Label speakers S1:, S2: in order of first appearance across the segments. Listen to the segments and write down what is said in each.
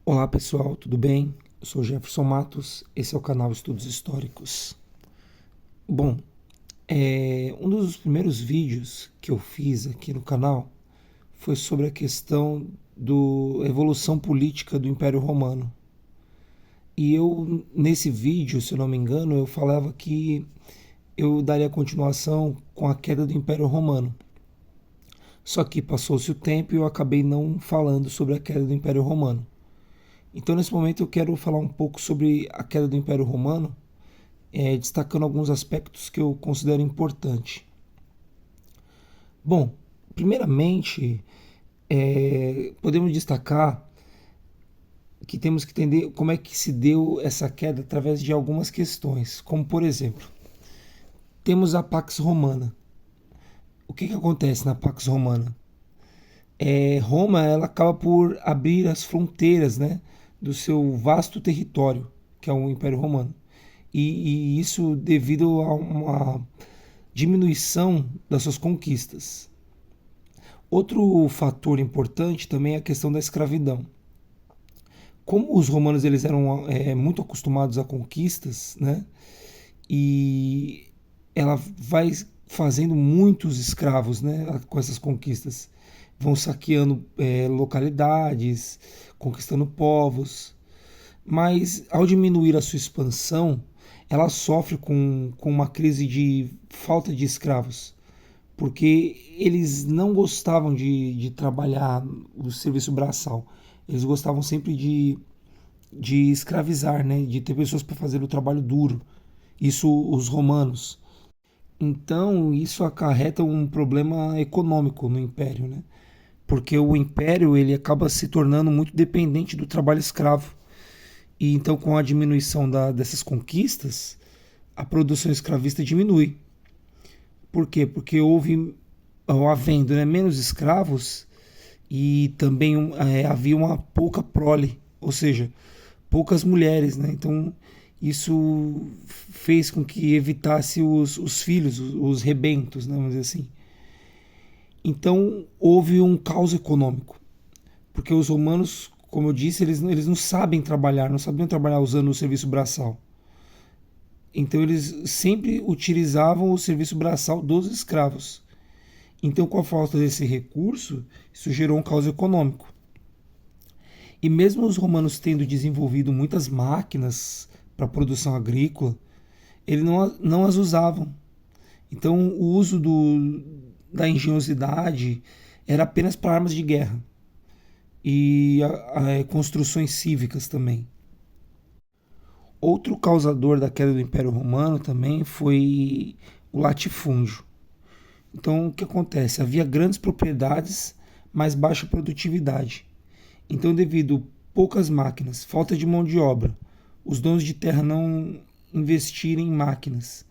S1: Olá pessoal, tudo bem? Eu sou Jefferson Matos, esse é o canal Estudos Históricos. Bom, um dos primeiros vídeos que eu fiz aqui no canal foi sobre a questão da evolução política do Império Romano. E eu, nesse vídeo, se eu não me engano, eu falava que eu daria continuação com a queda do Império Romano. Só que passou-se o tempo e eu acabei não falando sobre a queda do Império Romano. Então, nesse momento, eu quero falar um pouco sobre a queda do Império Romano, destacando alguns aspectos que eu considero importantes. Bom, primeiramente, podemos destacar que temos que entender como é que se deu essa queda através de algumas questões, como, por exemplo, temos a Pax Romana. O que acontece na Pax Romana? Roma ela acaba por abrir as fronteiras, né, do seu vasto território, que é o Império Romano. E isso devido a uma diminuição das suas conquistas. Outro fator importante também é a questão da escravidão. Como os romanos eles eram muito acostumados a conquistas, né, e ela vai fazendo muitos escravos, né, com essas conquistas. Vão saqueando localidades, conquistando povos. Mas ao diminuir a sua expansão, ela sofre com uma crise de falta de escravos, porque eles não gostavam de trabalhar o serviço braçal. Eles gostavam sempre de escravizar, né? De ter pessoas para fazer o trabalho duro. Isso os romanos. Então isso acarreta um problema econômico no império, né? Porque o império ele acaba se tornando muito dependente do trabalho escravo. E então, com a diminuição dessas conquistas, a produção escravista diminui. Por quê? Porque havendo, né, menos escravos e também havia uma pouca prole, ou seja, poucas mulheres. Né? Então, isso fez com que evitasse os filhos, os rebentos, né, vamos dizer assim. Então, houve um caos econômico, porque os romanos, como eu disse, eles não sabem trabalhar, não sabiam trabalhar usando o serviço braçal. Então eles sempre utilizavam o serviço braçal dos escravos. Então, com a falta desse recurso, isso gerou um caos econômico. E mesmo os romanos tendo desenvolvido muitas máquinas para a produção agrícola, eles não as usavam. Então, o uso da engenhosidade era apenas para armas de guerra e construções cívicas também. Outro causador da queda do Império Romano também foi o latifúndio. Então, o que acontece? Havia grandes propriedades, mas baixa produtividade. Então, devido a poucas máquinas, falta de mão de obra, os donos de terra não investirem em máquinas,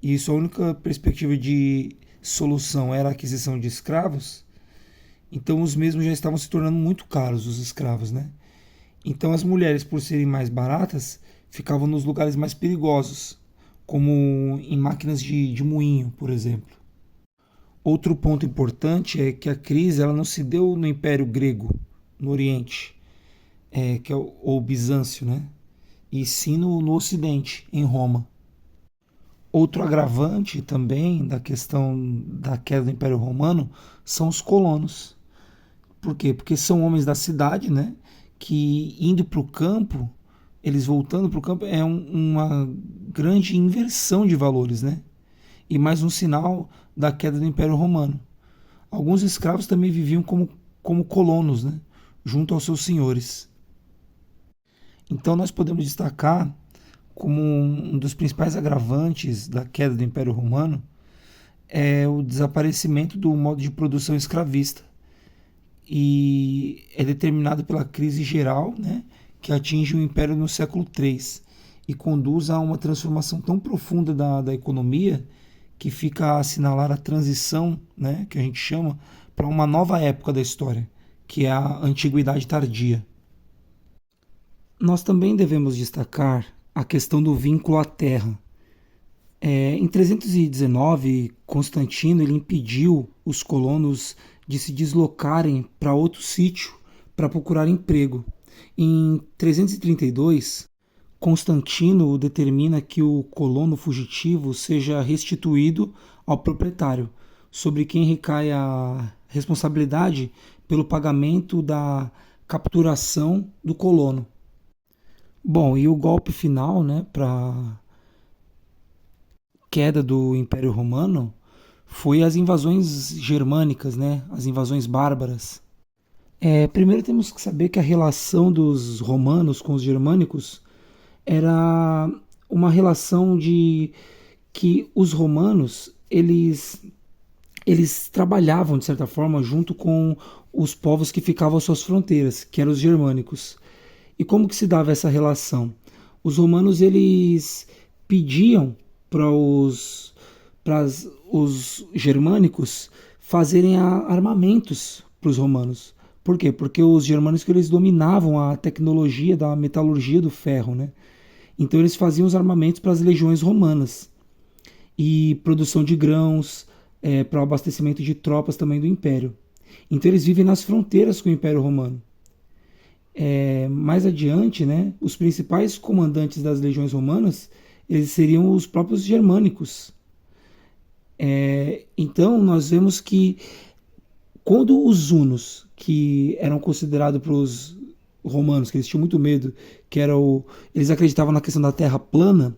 S1: e sua única perspectiva de solução era a aquisição de escravos, então os mesmos já estavam se tornando muito caros, os escravos, né? Então as mulheres, por serem mais baratas, ficavam nos lugares mais perigosos, como em máquinas de moinho, por exemplo. Outro ponto importante é que a crise ela não se deu no Império Grego, no Oriente, que é o Bizâncio, né? E sim no Ocidente, em Roma. Outro agravante também da questão da queda do Império Romano são os colonos. Por quê? Porque são homens da cidade, né? Que indo para o campo, eles voltando para o campo, uma grande inversão de valores, né? E mais um sinal da queda do Império Romano. Alguns escravos também viviam como colonos, né? Junto aos seus senhores. Então nós podemos destacar como um dos principais agravantes da queda do Império Romano é o desaparecimento do modo de produção escravista, e é determinado pela crise geral, né, que atinge o Império no século III e conduz a uma transformação tão profunda da economia que fica a assinalar a transição, né, que a gente chama, para uma nova época da história, que é a Antiguidade Tardia. Nós também devemos destacar a questão do vínculo à terra. Em 319, Constantino ele impediu os colonos de se deslocarem para outro sítio para procurar emprego. Em 332, Constantino determina que o colono fugitivo seja restituído ao proprietário, sobre quem recai a responsabilidade pelo pagamento da capturação do colono. Bom, e o golpe final, né, para queda do Império Romano foi as invasões germânicas, né, as invasões bárbaras. Primeiro temos que saber que a relação dos romanos com os germânicos era uma relação de que os romanos eles trabalhavam de certa forma junto com os povos que ficavam às suas fronteiras, que eram os germânicos. E como que se dava essa relação? Os romanos eles pediam para os germânicos fazerem armamentos para os romanos. Por quê? Porque os germânicos eles dominavam a tecnologia da metalurgia do ferro, né? Então eles faziam os armamentos para as legiões romanas e produção de grãos, para o abastecimento de tropas também do Império. Então eles vivem nas fronteiras com o Império Romano. Mais adiante, né, os principais comandantes das legiões romanas eles seriam os próprios germânicos. Então nós vemos que quando os hunos, que eram considerados para os romanos, que eles tinham muito medo, eles acreditavam na questão da terra plana,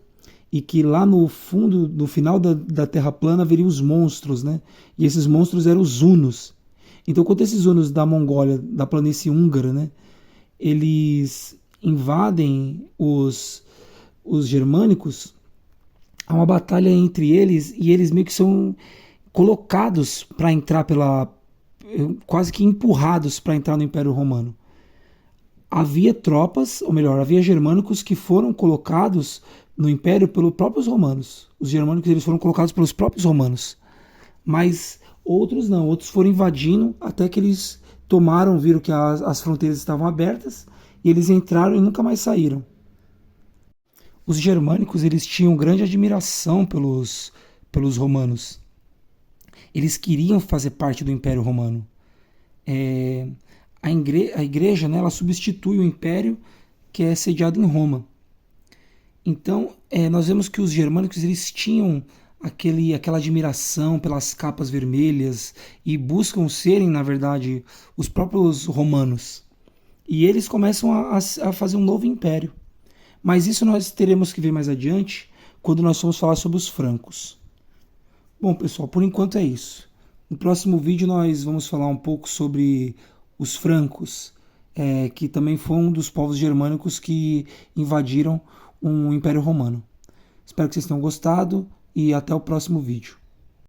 S1: e que lá no fundo, no final da terra plana, haveriam os monstros, né? E esses monstros eram os hunos. Então, quando esses hunos da Mongólia, da planície húngara, né, eles invadem os germânicos, há uma batalha entre eles e eles meio que são colocados para entrar quase que empurrados para entrar no Império Romano. Havia tropas, ou melhor, havia germânicos que foram colocados no Império pelos próprios romanos. Os germânicos eles foram colocados pelos próprios romanos. Mas outros não, outros foram invadindo até que eles viram que as fronteiras estavam abertas e eles entraram e nunca mais saíram. Os germânicos eles tinham grande admiração pelos romanos. Eles queriam fazer parte do Império Romano. A igreja, né, ela substitui o império que é sediado em Roma. Então, nós vemos que os germânicos eles tinham aquela admiração pelas capas vermelhas e buscam serem, na verdade, os próprios romanos. E eles começam a fazer um novo império. Mas isso nós teremos que ver mais adiante, quando nós formos falar sobre os francos. Bom, pessoal, por enquanto é isso. No próximo vídeo nós vamos falar um pouco sobre os francos, que também foi um dos povos germânicos que invadiram um Império Romano. Espero que vocês tenham gostado e até o próximo vídeo.